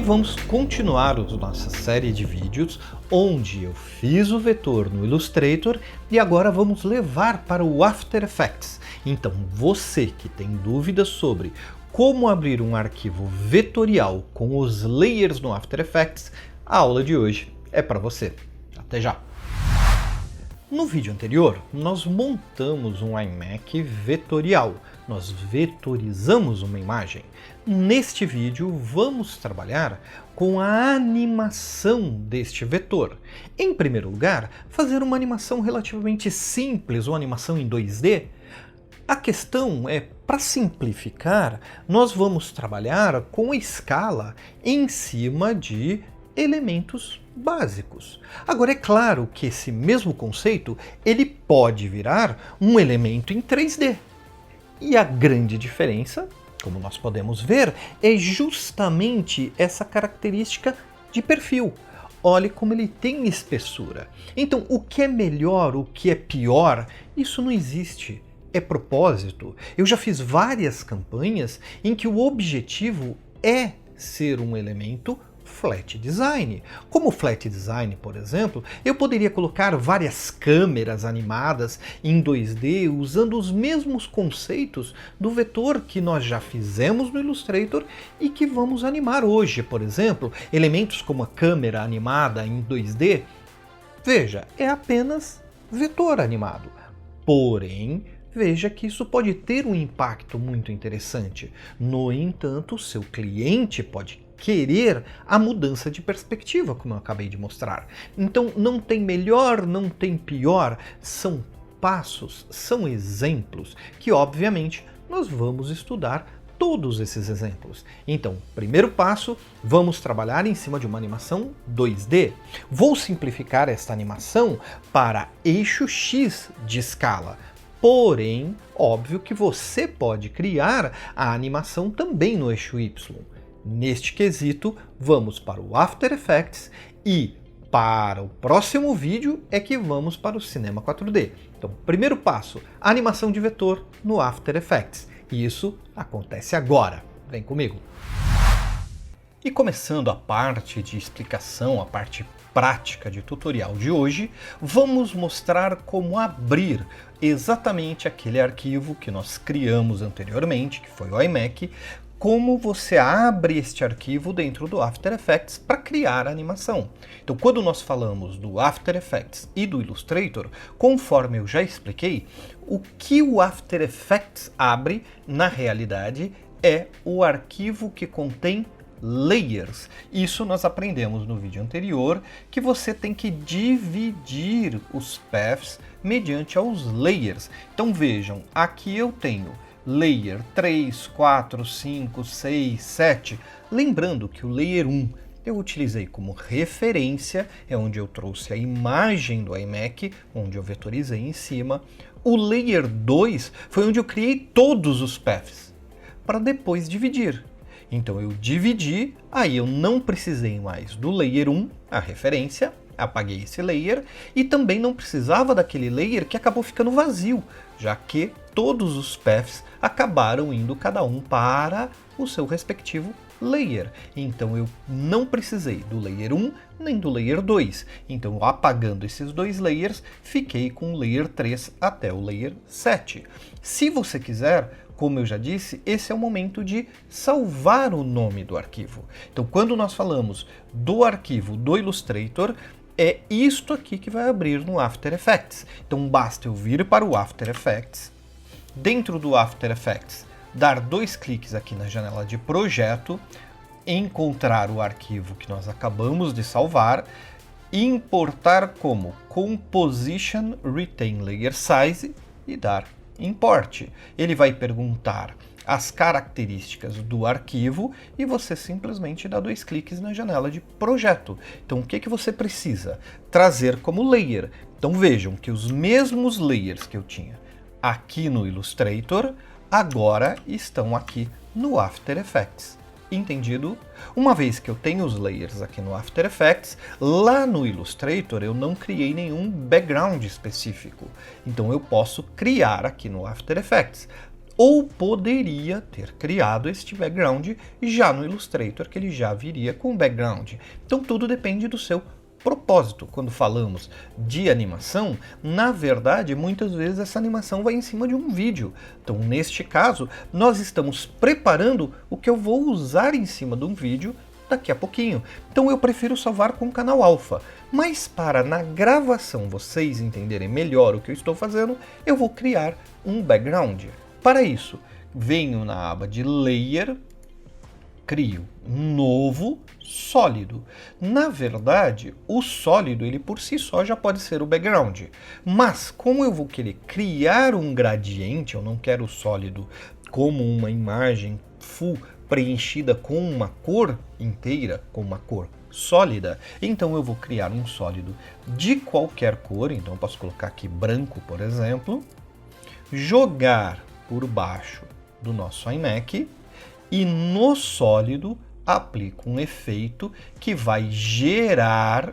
vamos continuar a nossa série de vídeos onde eu fiz o vetor no Illustrator e agora vamos levar para o After Effects. Então você que tem dúvidas sobre como abrir um arquivo vetorial com os layers no After Effects, a aula de hoje é para você. Até já! No vídeo anterior, nós montamos um iMac vetorial, nós vetorizamos uma imagem. Neste vídeo, vamos trabalhar com a animação deste vetor. Em primeiro lugar, fazer uma animação relativamente simples, uma animação em 2D. A questão é, para simplificar, nós vamos trabalhar com a escala em cima de elementos básicos. Agora é claro que esse mesmo conceito ele pode virar um elemento em 3D. E a grande diferença, como nós podemos ver, é justamente essa característica de perfil. Olhe como ele tem espessura. Então, o que é melhor, o que é pior, isso não existe. É propósito. Eu já fiz várias campanhas em que o objetivo é ser um elemento flat design. Como flat design, por exemplo, eu poderia colocar várias câmeras animadas em 2D usando os mesmos conceitos do vetor que nós já fizemos no Illustrator e que vamos animar hoje. Por exemplo, elementos como a câmera animada em 2D, veja, é apenas vetor animado. Porém, veja que isso pode ter um impacto muito interessante. No entanto, o seu cliente pode querer a mudança de perspectiva, como eu acabei de mostrar. Então, não tem melhor, não tem pior, são passos, são exemplos que, obviamente, nós vamos estudar todos esses exemplos. Então, primeiro passo, vamos trabalhar em cima de uma animação 2D. Vou simplificar esta animação para eixo X de escala. Porém, óbvio que você pode criar a animação também no eixo Y. Neste quesito, vamos para o After Effects e para o próximo vídeo é que vamos para o Cinema 4D. Então, primeiro passo, animação de vetor no After Effects. E isso acontece agora. Vem comigo! E começando a parte de explicação, a parte prática de tutorial de hoje, vamos mostrar como abrir exatamente aquele arquivo que nós criamos anteriormente, que foi o iMac, como você abre este arquivo dentro do After Effects para criar a animação. Então, quando nós falamos do After Effects e do Illustrator, conforme eu já expliquei, o que o After Effects abre, na realidade, é o arquivo que contém layers. Isso nós aprendemos no vídeo anterior, que você tem que dividir os paths mediante aos layers. Então vejam, aqui eu tenho layer 3, 4, 5, 6, 7. Lembrando que o layer 1 eu utilizei como referência, é onde eu trouxe a imagem do iMac, onde eu vetorizei em cima. O layer 2 foi onde eu criei todos os paths, para depois dividir. Então eu dividi, aí eu não precisei mais do layer 1, a referência, apaguei esse layer, e também não precisava daquele layer que acabou ficando vazio, já que todos os paths acabaram indo cada um para o seu respectivo layer. Então eu não precisei do layer 1 nem do layer 2. Então apagando esses dois layers, fiquei com o layer 3 até o layer 7. Se você quiser, como eu já disse, esse é o momento de salvar o nome do arquivo. Então quando nós falamos do arquivo do Illustrator, é isto aqui que vai abrir no After Effects. Então basta eu vir para o After Effects, dentro do After Effects, dar dois cliques aqui na janela de projeto, encontrar o arquivo que nós acabamos de salvar, importar como Composition Retain Layer Size e dar Import. Ele vai perguntar as características do arquivo e você simplesmente dá dois cliques na janela de projeto. Então o que você precisa? Trazer como layer. Então vejam que os mesmos layers que eu tinha aqui no Illustrator agora estão aqui no After Effects. Entendido? Uma vez que eu tenho os layers aqui no After Effects, lá no Illustrator eu não criei nenhum background específico. Então eu posso criar aqui no After Effects. ou poderia ter criado este background já no Illustrator, que ele já viria com o background. Então tudo depende do seu propósito. Quando falamos de animação, na verdade, muitas vezes essa animação vai em cima de um vídeo. Então, neste caso, nós estamos preparando o que eu vou usar em cima de um vídeo daqui a pouquinho. Então eu prefiro salvar com o canal Alpha. Mas para na gravação vocês entenderem melhor o que eu estou fazendo, eu vou criar um background. Para isso, venho na aba de Layer, crio um novo sólido. Na verdade, o sólido ele por si só já pode ser o background. Mas como eu vou querer criar um gradiente, eu não quero o sólido como uma imagem full preenchida com uma cor inteira, com uma cor sólida, então eu vou criar um sólido de qualquer cor, então eu posso colocar aqui branco, por exemplo, jogar por baixo do nosso iMac e no sólido aplico um efeito que vai gerar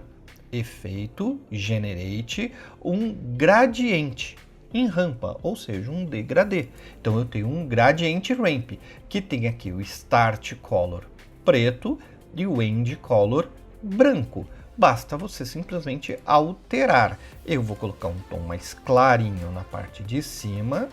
efeito, generate, um gradiente em rampa, ou seja, um degradê. Então eu tenho um gradiente ramp, que tem aqui o start color preto e o end color branco. Basta você simplesmente alterar. Eu vou colocar um tom mais clarinho na parte de cima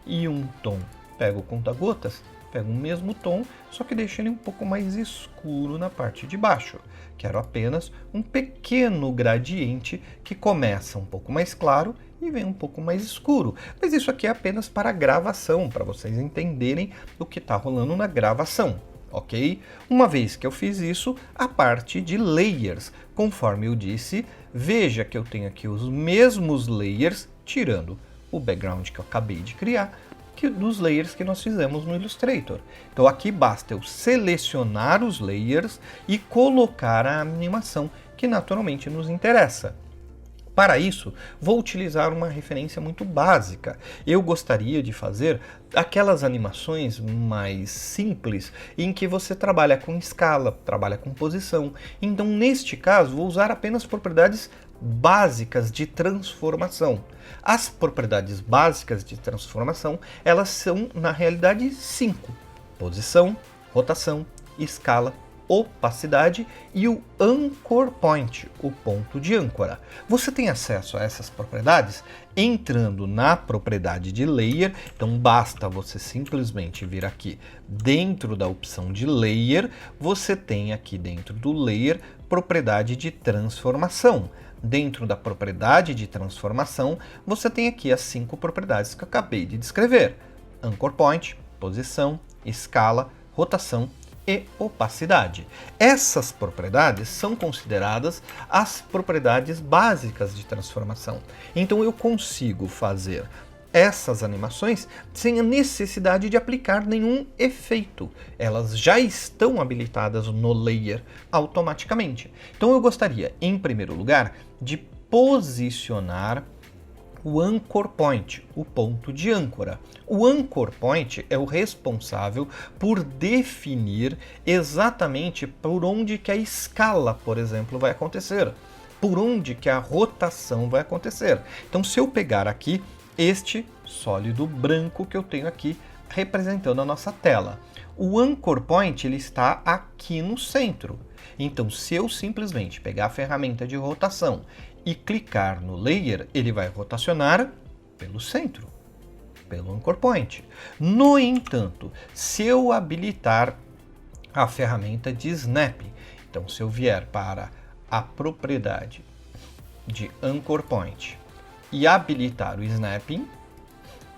e um tom, pego o conta-gotas, pego o mesmo tom, só que deixo ele um pouco mais escuro na parte de baixo. Quero apenas um pequeno gradiente que começa um pouco mais claro e vem um pouco mais escuro. Mas isso aqui é apenas para gravação, para vocês entenderem o que está rolando na gravação, ok? Uma vez que eu fiz isso, a parte de layers, conforme eu disse, veja que eu tenho aqui os mesmos layers, tirando o background que eu acabei de criar, dos layers que nós fizemos no Illustrator. Então aqui basta eu selecionar os layers e colocar a animação que naturalmente nos interessa. Para isso, vou utilizar uma referência muito básica. Eu gostaria de fazer aquelas animações mais simples em que você trabalha com escala, trabalha com posição. Então, neste caso, vou usar apenas propriedades básicas de transformação. As propriedades básicas de transformação, elas são, na realidade, 5. Posição, rotação, escala, opacidade e o Anchor Point, o ponto de âncora. Você tem acesso a essas propriedades entrando na propriedade de Layer, então basta você simplesmente vir aqui dentro da opção de Layer, você tem aqui dentro do Layer propriedade de transformação. Dentro da propriedade de transformação, você tem aqui as 5 propriedades que eu acabei de descrever: Anchor Point, posição, escala, rotação e opacidade. Essas propriedades são consideradas as propriedades básicas de transformação. Então eu consigo fazer essas animações sem a necessidade de aplicar nenhum efeito. Elas já estão habilitadas no Layer automaticamente. Então eu gostaria, em primeiro lugar, de posicionar o Anchor Point, o ponto de âncora. O Anchor Point é o responsável por definir exatamente por onde que a escala, por exemplo, vai acontecer, por onde que a rotação vai acontecer. Então, se eu pegar aqui este sólido branco que eu tenho aqui representando a nossa tela, o Anchor Point ele está aqui no centro. Então, se eu simplesmente pegar a ferramenta de rotação e clicar no Layer, ele vai rotacionar pelo centro, pelo Anchor Point. No entanto, se eu habilitar a ferramenta de Snap, então se eu vier para a propriedade de Anchor Point e habilitar o Snapping,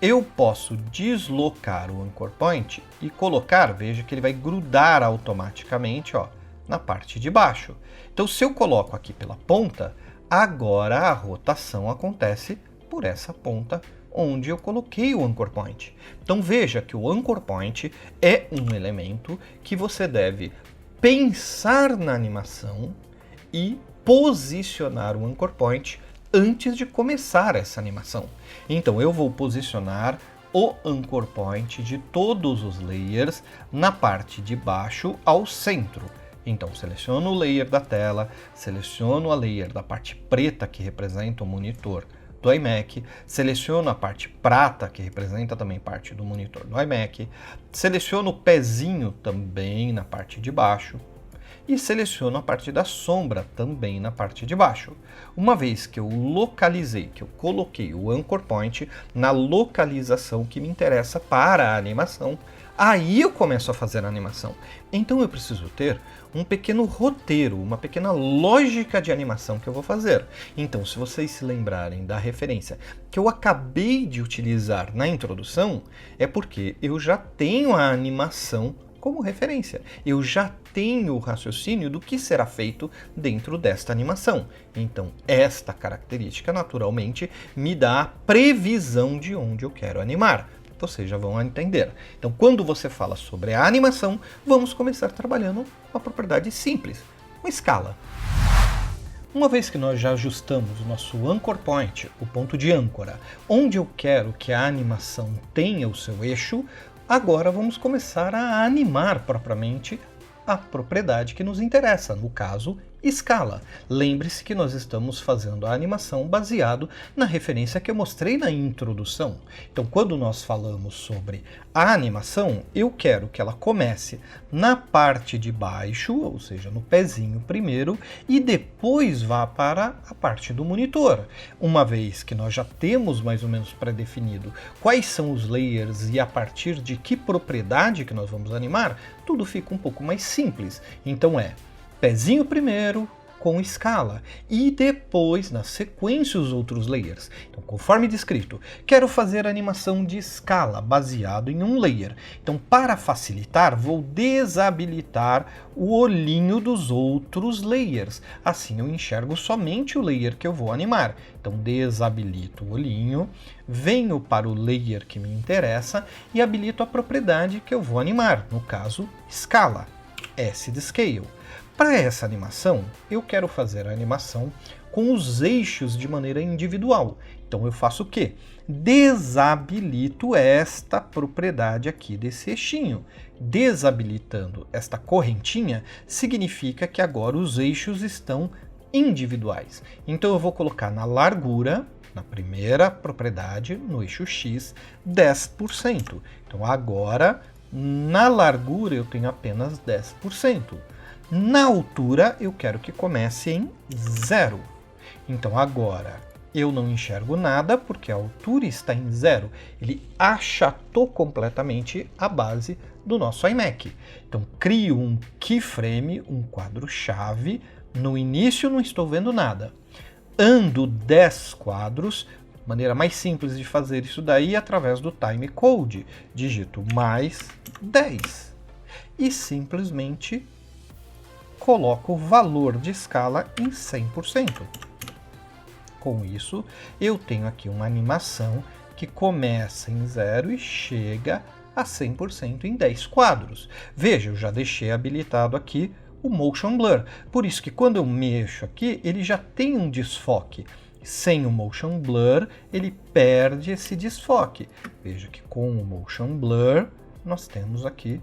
eu posso deslocar o Anchor Point e colocar, veja que ele vai grudar automaticamente, ó, na parte de baixo. Então, se eu coloco aqui pela ponta, agora a rotação acontece por essa ponta onde eu coloquei o Anchor Point. Então veja que o Anchor Point é um elemento que você deve pensar na animação e posicionar o Anchor Point antes de começar essa animação. Então eu vou posicionar o Anchor Point de todos os layers na parte de baixo ao centro. Então, seleciono o layer da tela, seleciono a layer da parte preta que representa o monitor do iMac, seleciono a parte prata, que representa também parte do monitor do iMac, seleciono o pezinho também na parte de baixo, e seleciono a parte da sombra também na parte de baixo. Uma vez que eu localizei, que eu coloquei o Anchor Point na localização que me interessa para a animação, aí eu começo a fazer a animação. Então eu preciso ter um pequeno roteiro, uma pequena lógica de animação que eu vou fazer. Então, se vocês se lembrarem da referência que eu acabei de utilizar na introdução, é porque eu já tenho a animação como referência. Eu já tenho o raciocínio do que será feito dentro desta animação. Então, esta característica, naturalmente, me dá a previsão de onde eu quero animar. Vocês já vão entender. Então, quando você fala sobre a animação, vamos começar trabalhando uma propriedade simples, uma escala. Uma vez que nós já ajustamos o nosso Anchor Point, o ponto de âncora, onde eu quero que a animação tenha o seu eixo, agora vamos começar a animar propriamente a propriedade que nos interessa, no caso, escala. Lembre-se que nós estamos fazendo a animação baseado na referência que eu mostrei na introdução. Então, quando nós falamos sobre a animação, eu quero que ela comece na parte de baixo, ou seja, no pezinho primeiro, e depois vá para a parte do monitor. Uma vez que nós já temos mais ou menos pré-definido quais são os layers e a partir de que propriedade que nós vamos animar, tudo fica um pouco mais simples. Então pezinho primeiro com escala e depois, na sequência, os outros layers. Então, conforme descrito, quero fazer animação de escala baseado em um layer. Então, para facilitar, vou desabilitar o olhinho dos outros layers. Assim, eu enxergo somente o layer que eu vou animar. Então, desabilito o olhinho, venho para o layer que me interessa e habilito a propriedade que eu vou animar, no caso, escala, S de Scale. Para essa animação, eu quero fazer a animação com os eixos de maneira individual. Então eu faço o quê? Desabilito esta propriedade aqui desse eixinho. Desabilitando esta correntinha, significa que agora os eixos estão individuais. Então eu vou colocar na largura, na primeira propriedade, no eixo X, 10%. Então agora, na largura, eu tenho apenas 10%. Na altura, eu quero que comece em 0. Então agora eu não enxergo nada porque a altura está em 0. Ele achatou completamente a base do nosso iMac. Então crio um keyframe, um quadro-chave. No início não estou vendo nada. Ando 10 quadros. Maneira mais simples de fazer isso daí é através do timecode. Digito mais 10. E simplesmente coloco o valor de escala em 100%. Com isso, eu tenho aqui uma animação que começa em 0 e chega a 100% em 10 quadros. Veja, eu já deixei habilitado aqui o Motion Blur. Por isso que quando eu mexo aqui, ele já tem um desfoque. Sem o Motion Blur, ele perde esse desfoque. Veja que com o Motion Blur, nós temos aqui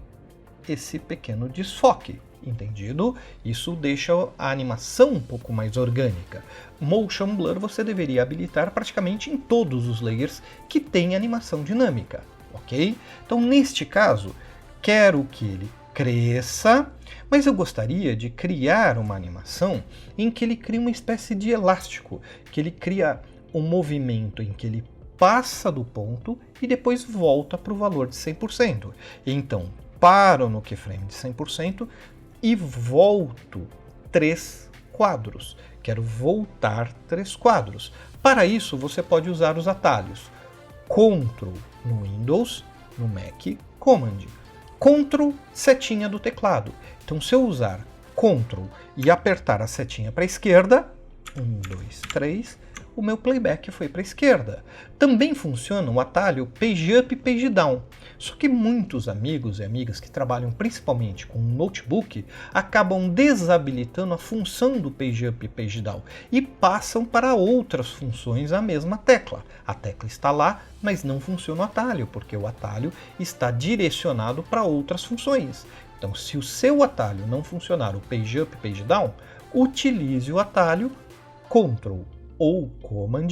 esse pequeno desfoque. Entendido? Isso deixa a animação um pouco mais orgânica. Motion Blur você deveria habilitar praticamente em todos os layers que tem animação dinâmica, ok? Então, neste caso, quero que ele cresça, mas eu gostaria de criar uma animação em que ele cria uma espécie de elástico, que ele cria um movimento em que ele passa do ponto e depois volta para o valor de 100%. Então, paro no keyframe de 100%, e volto 3 quadros. Quero voltar 3 quadros. Para isso, você pode usar os atalhos Ctrl no Windows, no Mac, Command. Ctrl, setinha do teclado. Então, se eu usar Ctrl e apertar a setinha para a esquerda, 1, 2, 3, o meu playback foi para a esquerda. Também funciona o atalho Page Up e Page Down. Só que muitos amigos e amigas que trabalham principalmente com notebook acabam desabilitando a função do Page Up e Page Down e passam para outras funções a mesma tecla. A tecla está lá, mas não funciona o atalho, porque o atalho está direcionado para outras funções. Então, se o seu atalho não funcionar, o Page Up e Page Down, utilize o atalho Ctrl ou Command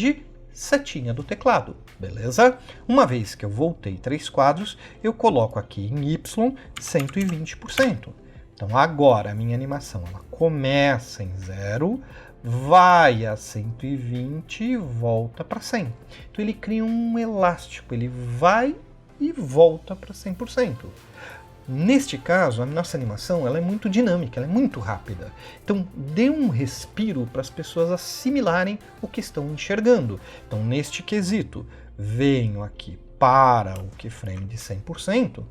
setinha do teclado, beleza? Uma vez que eu voltei 3 quadros, eu coloco aqui em Y 120%. Então agora a minha animação ela começa em 0, vai a 120 e volta para 100. Então ele cria um elástico, ele vai e volta para 100%. Neste caso, a nossa animação ela é muito dinâmica, ela é muito rápida. Então, dê um respiro para as pessoas assimilarem o que estão enxergando. Então, neste quesito, venho aqui para o keyframe de 100%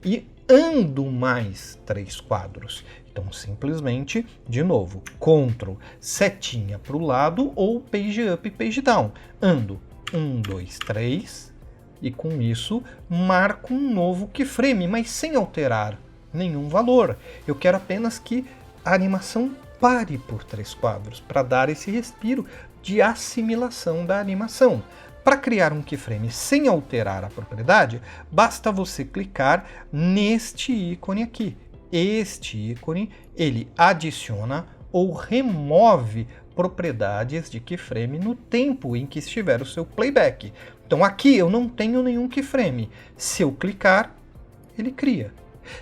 e ando mais 3 quadros. Então, simplesmente, de novo, Ctrl, setinha para o lado ou Page Up, Page Down. Ando 1, 2, 3... e com isso marco um novo keyframe, mas sem alterar nenhum valor. Eu quero apenas que a animação pare por 3 quadros, para dar esse respiro de assimilação da animação. Para criar um keyframe sem alterar a propriedade, basta você clicar neste ícone aqui. Este ícone, ele adiciona ou remove propriedades de keyframe no tempo em que estiver o seu playback. Então aqui eu não tenho nenhum keyframe. Se eu clicar, ele cria.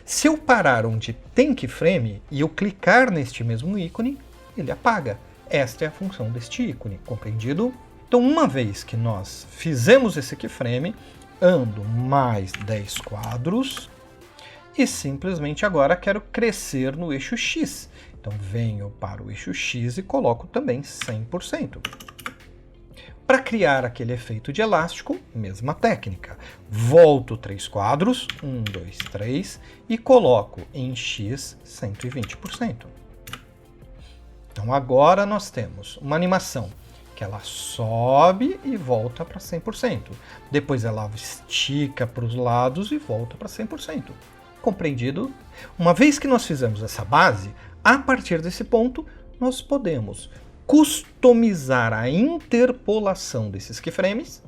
Se eu parar onde tem keyframe e eu clicar neste mesmo ícone, ele apaga. Esta é a função deste ícone, compreendido? Então uma vez que nós fizemos esse keyframe, ando mais 10 quadros e simplesmente agora quero crescer no eixo X. Então venho para o eixo X e coloco também 100%. Para criar aquele efeito de elástico, mesma técnica. Volto 3 quadros, 1, 2, 3, e coloco em X 120%. Então agora nós temos uma animação que ela sobe e volta para 100%. Depois ela estica para os lados e volta para 100%. Compreendido? Uma vez que nós fizemos essa base, a partir desse ponto, nós podemos customizar a interpolação desses keyframes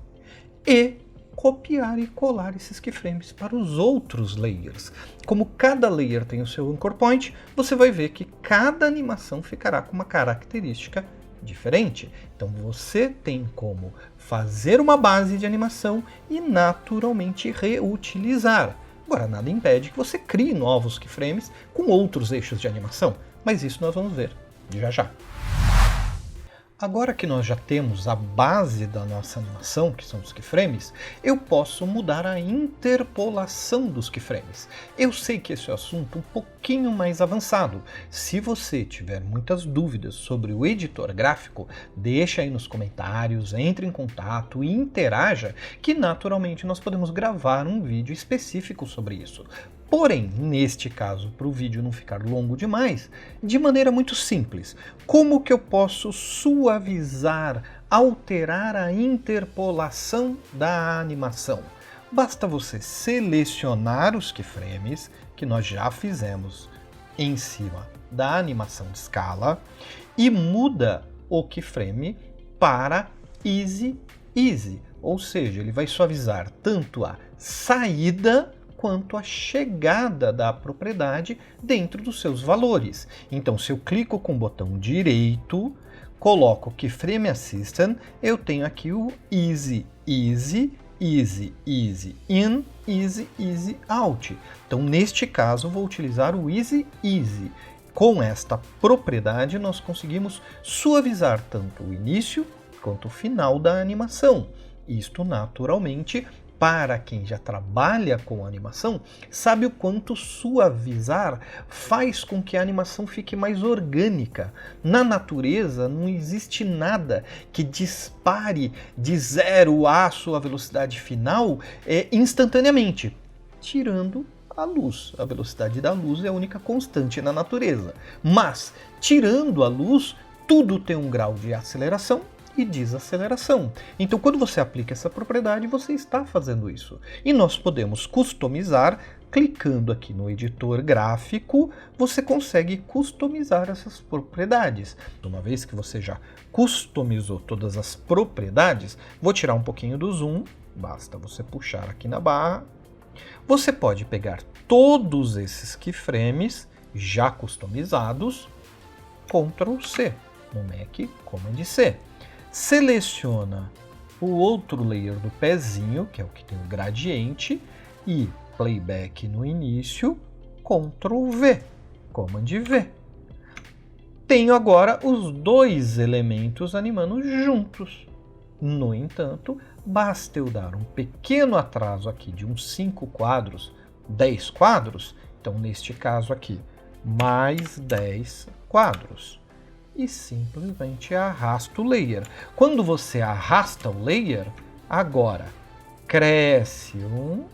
e copiar e colar esses keyframes para os outros layers. Como cada layer tem o seu anchor point, você vai ver que cada animação ficará com uma característica diferente. Então você tem como fazer uma base de animação e naturalmente reutilizar. Agora, nada impede que você crie novos keyframes com outros eixos de animação, mas isso nós vamos ver já já. Agora que nós já temos a base da nossa animação, que são os keyframes, eu posso mudar a interpolação dos keyframes. Eu sei que esse é um assunto um pouquinho mais avançado. Se você tiver muitas dúvidas sobre o editor gráfico, deixa aí nos comentários, entre em contato e interaja, que naturalmente nós podemos gravar um vídeo específico sobre isso. Porém, neste caso, para o vídeo não ficar longo demais, de maneira muito simples, como que eu posso suavizar, alterar a interpolação da animação? Basta você selecionar os keyframes, que nós já fizemos em cima da animação de escala, e muda o keyframe para Easy Easy, ou seja, ele vai suavizar tanto a saída quanto a chegada da propriedade dentro dos seus valores. Então, se eu clico com o botão direito, coloco Keyframe Assistant, eu tenho aqui o Easy Easy, Easy Easy In, Easy Easy Out. Então, neste caso, vou utilizar o Easy Easy. Com esta propriedade, nós conseguimos suavizar tanto o início quanto o final da animação. Isto, naturalmente, para quem já trabalha com animação, sabe o quanto suavizar faz com que a animação fique mais orgânica. Na natureza não existe nada que dispare de 0 à sua velocidade final instantaneamente, tirando a luz. A velocidade da luz é a única constante na natureza. Mas, tirando a luz, tudo tem um grau de aceleração e desaceleração. Então, quando você aplica essa propriedade, você está fazendo isso. E nós podemos customizar, clicando aqui no editor gráfico, você consegue customizar essas propriedades. Uma vez que você já customizou todas as propriedades, vou tirar um pouquinho do zoom, basta você puxar aqui na barra. Você pode pegar todos esses keyframes já customizados, Ctrl C, no Mac, Command C. Seleciona o outro layer do pezinho, que é o que tem o gradiente, e playback no início, Ctrl V, Command V. Tenho agora os dois elementos animando juntos. No entanto, basta eu dar um pequeno atraso aqui de uns 5 quadros, 10 quadros, então neste caso aqui, mais 10 quadros. E simplesmente arrasto o layer. Quando você arrasta o layer, agora cresce um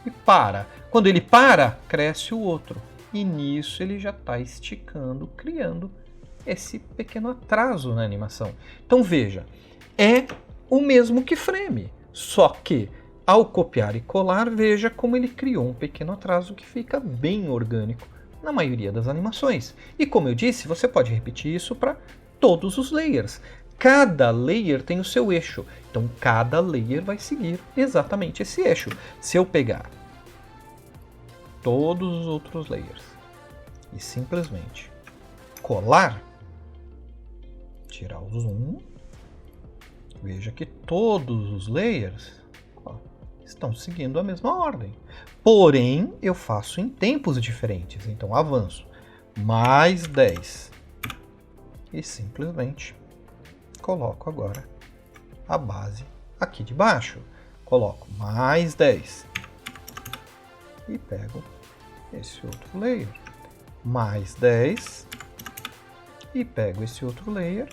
e para. Quando ele para, cresce o outro. E nisso ele já está esticando, criando esse pequeno atraso na animação. Então veja, é o mesmo keyframe, só que ao copiar e colar, veja como ele criou um pequeno atraso que fica bem orgânico na maioria das animações. E como eu disse, você pode repetir isso para todos os layers. Cada layer tem o seu eixo, então cada layer vai seguir exatamente esse eixo. Se eu pegar todos os outros layers e simplesmente colar, tirar o zoom, veja que todos os layers estão seguindo a mesma ordem. Porém, eu faço em tempos diferentes. Então, avanço mais 10 e simplesmente coloco agora a base aqui de baixo. Coloco mais 10 e pego esse outro layer. Mais 10 e pego esse outro layer.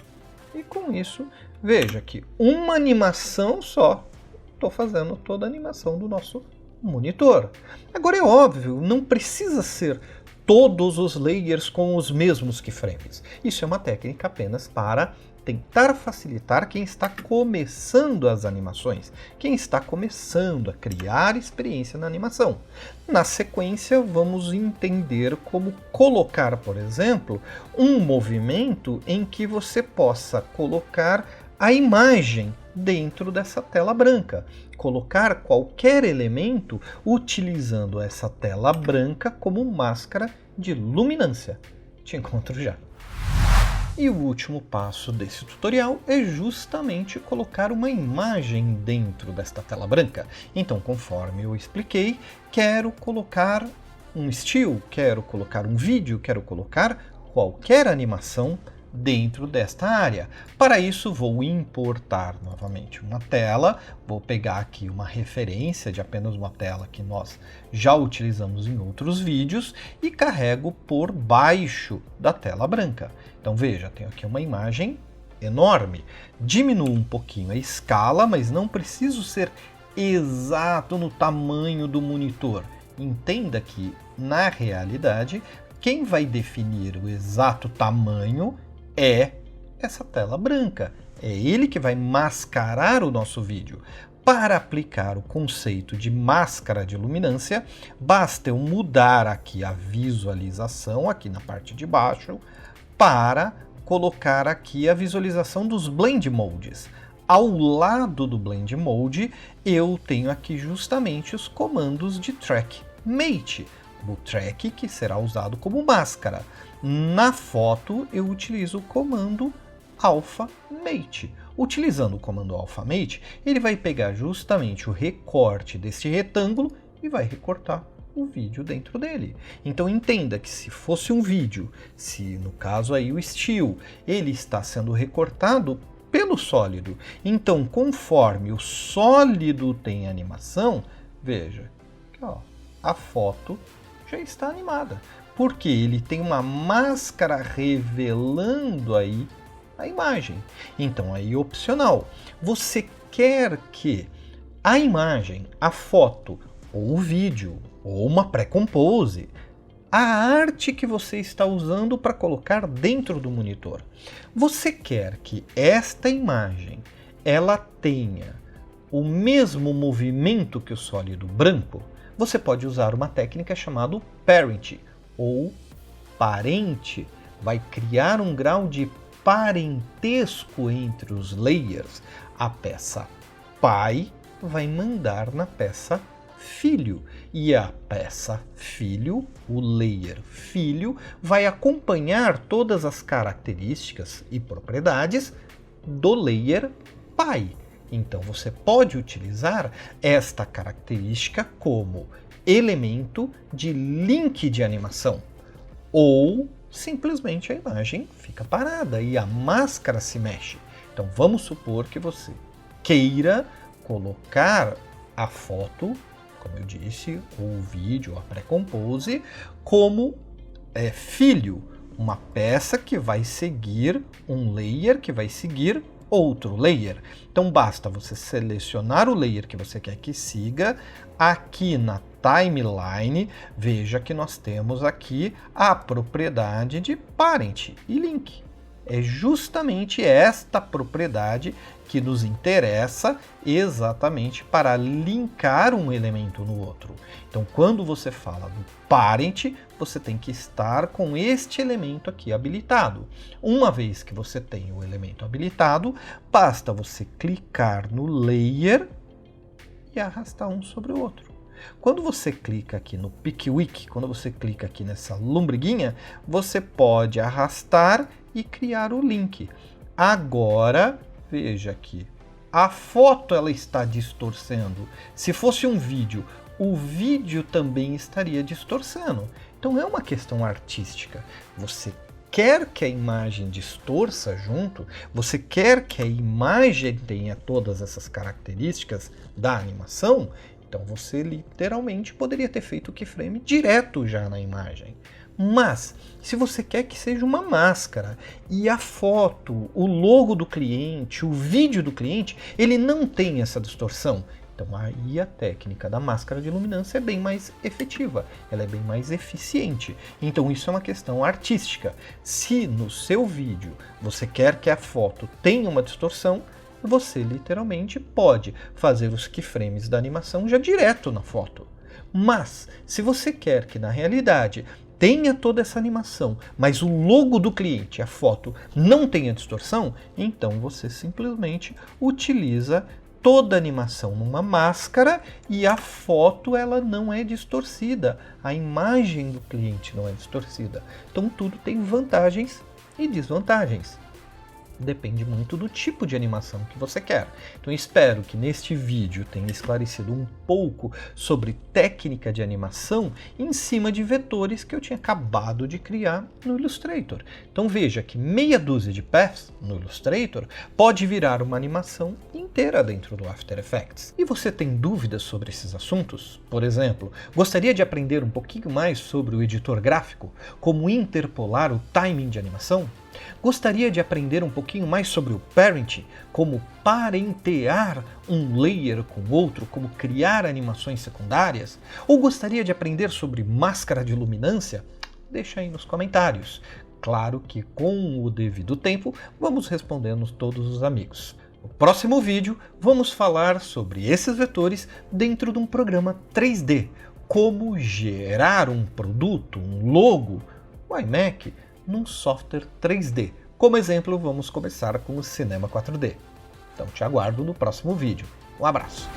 E com isso, veja que uma animação só, estou fazendo toda a animação do nosso monitor. Agora é óbvio, não precisa ser todos os layers com os mesmos keyframes. Isso é uma técnica apenas para tentar facilitar quem está começando as animações, quem está começando a criar experiência na animação. Na sequência, vamos entender como colocar, por exemplo, um movimento em que você possa colocar a imagem dentro dessa tela branca. Colocar qualquer elemento utilizando essa tela branca como máscara de luminância. Te encontro já. E o último passo desse tutorial é justamente colocar uma imagem dentro desta tela branca. Então, conforme eu expliquei, quero colocar um still, quero colocar um vídeo, quero colocar qualquer animação dentro desta área. Para isso, vou importar novamente uma tela, vou pegar aqui uma referência de apenas uma tela que nós já utilizamos em outros vídeos e carrego por baixo da tela branca. Então veja, tenho aqui uma imagem enorme. Diminuo um pouquinho a escala, mas não preciso ser exato no tamanho do monitor. Entenda que, na realidade, quem vai definir o exato tamanho é essa tela branca. É ele que vai mascarar o nosso vídeo. Para aplicar o conceito de máscara de luminância, basta eu mudar aqui a visualização, aqui na parte de baixo, para colocar aqui a visualização dos Blend Modes. Ao lado do Blend Mode, eu tenho aqui justamente os comandos de Track Mate. O track que será usado como máscara. Na foto, eu utilizo o comando Alpha Mate. Utilizando o comando Alpha Mate, ele vai pegar justamente o recorte deste retângulo e vai recortar o vídeo dentro dele. Então entenda que se fosse um vídeo, se no caso aí o still, ele está sendo recortado pelo sólido. Então, conforme o sólido tem animação, veja que ó, a foto já está animada, porque ele tem uma máscara revelando aí a imagem. Então aí opcional, você quer que a imagem, a foto, ou o vídeo, ou uma pré-compose, a arte que você está usando para colocar dentro do monitor, você quer que esta imagem ela tenha o mesmo movimento que o sólido branco, você pode usar uma técnica chamada Parent ou parente. Vai criar um grau de parentesco entre os layers. A peça pai vai mandar na peça filho. E a peça filho, o layer filho, vai acompanhar todas as características e propriedades do layer pai. Então você pode utilizar esta característica como elemento de link de animação. Ou simplesmente a imagem fica parada e a máscara se mexe. Então vamos supor que você queira colocar a foto, como eu disse, ou o vídeo, a pré-compose, como filho, uma peça que vai seguir um layer, que vai seguir outro layer. Então basta você selecionar o layer que você quer que siga. Aqui na timeline, veja que nós temos aqui a propriedade de parent e link. É justamente esta propriedade que nos interessa exatamente para linkar um elemento no outro. Então, quando você fala do parent, você tem que estar com este elemento aqui habilitado. Uma vez que você tem o elemento habilitado, basta você clicar no layer e arrastar um sobre o outro. Quando você clica aqui no Pickwick, quando você clica aqui nessa lombriguinha, você pode arrastar e criar o link. Agora, veja aqui, a foto ela está distorcendo. Se fosse um vídeo, o vídeo também estaria distorcendo. Então é uma questão artística. Você quer que a imagem distorça junto, você quer que a imagem tenha todas essas características da animação, então você literalmente poderia ter feito o keyframe direto já na imagem. Mas, se você quer que seja uma máscara e a foto, o logo do cliente, o vídeo do cliente, ele não tem essa distorção, então aí a técnica da máscara de luminância é bem mais efetiva, ela é bem mais eficiente. Então isso é uma questão artística. Se no seu vídeo você quer que a foto tenha uma distorção, você literalmente pode fazer os keyframes da animação já direto na foto. Mas, se você quer que na realidade tenha toda essa animação, mas o logo do cliente, a foto, não tenha distorção, então você simplesmente utiliza toda a animação numa máscara e a foto ela não é distorcida, a imagem do cliente não é distorcida. Então tudo tem vantagens e desvantagens. Depende muito do tipo de animação que você quer. Então espero que neste vídeo tenha esclarecido um pouco sobre técnica de animação em cima de vetores que eu tinha acabado de criar no Illustrator. Então veja que meia dúzia de paths no Illustrator pode virar uma animação inteira dentro do After Effects. E você tem dúvidas sobre esses assuntos? Por exemplo, gostaria de aprender um pouquinho mais sobre o editor gráfico? Como interpolar o timing de animação? Gostaria de aprender um pouquinho mais sobre o Parent, como parentear um layer com outro, como criar animações secundárias? Ou gostaria de aprender sobre máscara de luminância? Deixa aí nos comentários. Claro que com o devido tempo vamos respondendo todos os amigos. No próximo vídeo vamos falar sobre esses vetores dentro de um programa 3D, como gerar um produto, um logo, o iMac, num software 3D. Como exemplo, vamos começar com o Cinema 4D. Então te aguardo no próximo vídeo. Um abraço!